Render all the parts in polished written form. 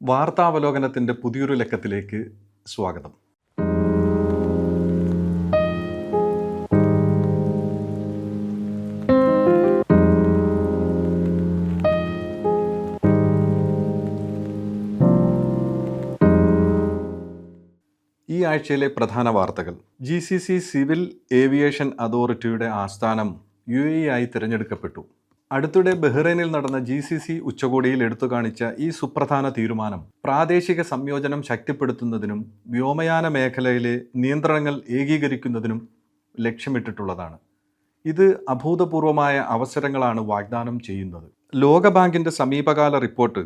വാർത്താവലോകനത്തിൻ്റെ പുതിയൊരു ലക്കത്തിലേക്ക് സ്വാഗതം. ഈ ആഴ്ചയിലെ പ്രധാന വാർത്തകൾ. GCC സിവിൽ ഏവിയേഷൻ അതോറിറ്റിയുടെ ആസ്ഥാനം UAE ആയി തിരഞ്ഞെടുക്കപ്പെട്ടു. അടുത്തിടെ ബഹ്റൈനിൽ നടന്ന GCC ഉച്ചകോടിയിൽ എടുത്തുകാണിച്ച ഈ സുപ്രധാന തീരുമാനം പ്രാദേശിക സംയോജനം ശക്തിപ്പെടുത്തുന്നതിനും വ്യോമയാന മേഖലയിലെ നിയന്ത്രണങ്ങൾ ഏകീകരിക്കുന്നതിനും ലക്ഷ്യമിട്ടിട്ടുള്ളതാണ്. ഇത് അഭൂതപൂർവമായ അവസരങ്ങളാണ് വാഗ്ദാനം ചെയ്യുന്നത്. ലോകബാങ്കിൻ്റെ സമീപകാല റിപ്പോർട്ട്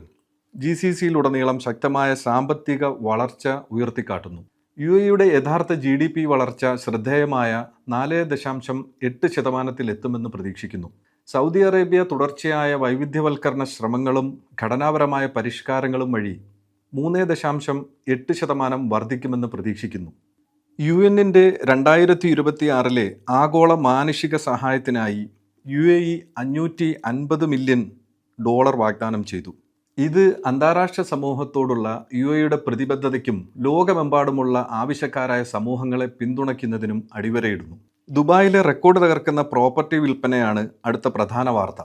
GCCയിലുടനീളം ശക്തമായ സാമ്പത്തിക വളർച്ച ഉയർത്തിക്കാട്ടുന്നു. UAEയുടെ യഥാർത്ഥ GDP വളർച്ച ശ്രദ്ധേയമായ 4.8% എത്തുമെന്ന് പ്രതീക്ഷിക്കുന്നു. സൗദി അറേബ്യ തുടർച്ചയായ വൈവിധ്യവൽക്കരണ ശ്രമങ്ങളും ഘടനാപരമായ പരിഷ്കാരങ്ങളും വഴി 3.8% വർദ്ധിക്കുമെന്ന് പ്രതീക്ഷിക്കുന്നു. UN-ന്റെ 2026 ആഗോള മാനുഷിക സഹായത്തിനായി UAE $550 മില്യൺ വാഗ്ദാനം ചെയ്തു. ഇത് അന്താരാഷ്ട്ര സമൂഹത്തോടുള്ള UAEയുടെ പ്രതിബദ്ധതയ്ക്കും ലോകമെമ്പാടുമുള്ള ആവശ്യക്കാരായ സമൂഹങ്ങളെ പിന്തുണയ്ക്കുന്നതിനും അടിവരയിടുന്നു. ദുബായിലെ റെക്കോർഡ് തകർക്കുന്ന പ്രോപ്പർട്ടി വിൽപ്പനയാണ് അടുത്ത പ്രധാന വാർത്ത.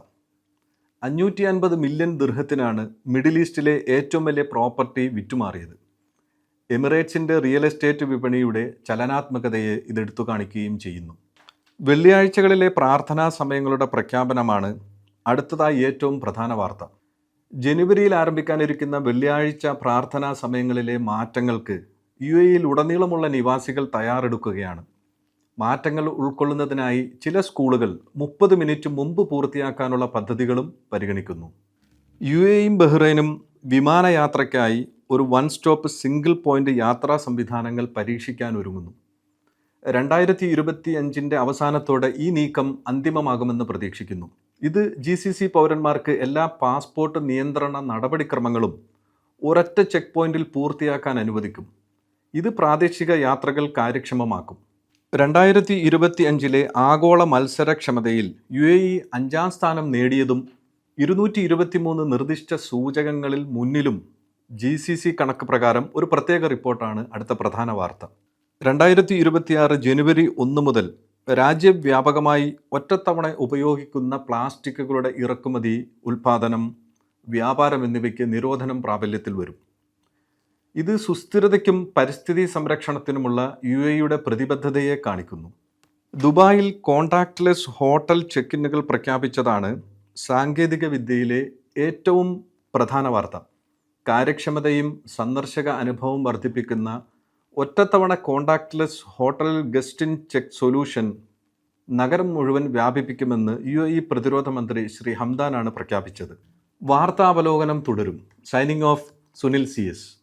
550 മില്യൺ ദിർഹത്തിനാണ് മിഡിൽ ഈസ്റ്റിലെ ഏറ്റവും വലിയ പ്രോപ്പർട്ടി വിറ്റുമാറിയത്. എമിറേറ്റ്സിൻ്റെ റിയൽ എസ്റ്റേറ്റ് വിപണിയുടെ ചലനാത്മകതയെ ഇതെടുത്തു കാണിക്കുകയും ചെയ്യുന്നു. വെള്ളിയാഴ്ചകളിലെ പ്രാർത്ഥനാ സമയങ്ങളുടെ പ്രഖ്യാപനമാണ് അടുത്തതായി ഏറ്റവും പ്രധാന വാർത്ത. ജനുവരിയിൽ ആരംഭിക്കാനിരിക്കുന്ന വെള്ളിയാഴ്ച പ്രാർത്ഥനാ സമയങ്ങളിലെ മാറ്റങ്ങൾക്ക് UAEയിൽ ഉടനീളമുള്ള നിവാസികൾ തയ്യാറെടുക്കുകയാണ്. മാറ്റങ്ങൾ ഉൾക്കൊള്ളുന്നതിനായി ചില സ്കൂളുകൾ 30 മിനിറ്റ് മുമ്പ് പൂർത്തിയാക്കാനുള്ള പദ്ധതികളും പരിഗണിക്കുന്നു. UAEയും ബഹ്റൈനും വിമാനയാത്രയ്ക്കായി ഒരു വൺ സ്റ്റോപ്പ് സിംഗിൾ പോയിന്റ് യാത്രാ സംവിധാനങ്ങൾ പരീക്ഷിക്കാൻ ഒരുങ്ങുന്നു. 2025 അവസാനത്തോടെ ഈ നീക്കം അന്തിമമാകുമെന്ന് പ്രതീക്ഷിക്കുന്നു. ഇത് GCC പൗരന്മാർക്ക് എല്ലാ പാസ്പോർട്ട് നിയന്ത്രണ നടപടിക്രമങ്ങളും ഒരൊറ്റ ചെക്ക് പോയിന്റിൽ പൂർത്തിയാക്കാൻ അനുവദിക്കും. ഇത് പ്രാദേശിക യാത്രകൾ കാര്യക്ഷമമാക്കും. 2025 ആഗോള മത്സരക്ഷമതയിൽ UAE 5ാം സ്ഥാനം നേടിയതും 223 നിർദ്ദിഷ്ട സൂചകങ്ങളിൽ മുന്നിലും GCC കണക്ക് പ്രകാരം ഒരു പ്രത്യേക റിപ്പോർട്ടാണ് അടുത്ത പ്രധാന വാർത്ത. 2026 ജനുവരി 1 മുതൽ രാജ്യവ്യാപകമായി ഒറ്റത്തവണ ഉപയോഗിക്കുന്ന പ്ലാസ്റ്റിക്കുകളുടെ ഇറക്കുമതി, ഉൽപ്പാദനം, വ്യാപാരം എന്നിവയ്ക്ക് നിരോധനം പ്രാബല്യത്തിൽ വരും. ഇത് സുസ്ഥിരതയ്ക്കും പരിസ്ഥിതി സംരക്ഷണത്തിനുമുള്ള UAEയുടെ പ്രതിബദ്ധതയെ കാണിക്കുന്നു. ദുബായിൽ കോണ്ടാക്ട്ലെസ് ഹോട്ടൽ ചെക്ക്-ഇന്നുകൾ പ്രഖ്യാപിച്ചതാണ് സാങ്കേതിക വിദ്യയിലെ ഏറ്റവും പ്രധാന വാർത്ത. കാര്യക്ഷമതയും സന്ദർശക അനുഭവവും വർദ്ധിപ്പിക്കുന്ന ഒറ്റത്തവണ contactless hotel guest in check solution നഗരം മുഴുവൻ വ്യാപിപ്പിക്കുമെന്ന് UAE പ്രതിരോധ മന്ത്രി ശ്രീ ഹംദാനാണ് പ്രഖ്യാപിച്ചത്. വാർത്താവലോകനം തുടരും. Signing off Sunil CS.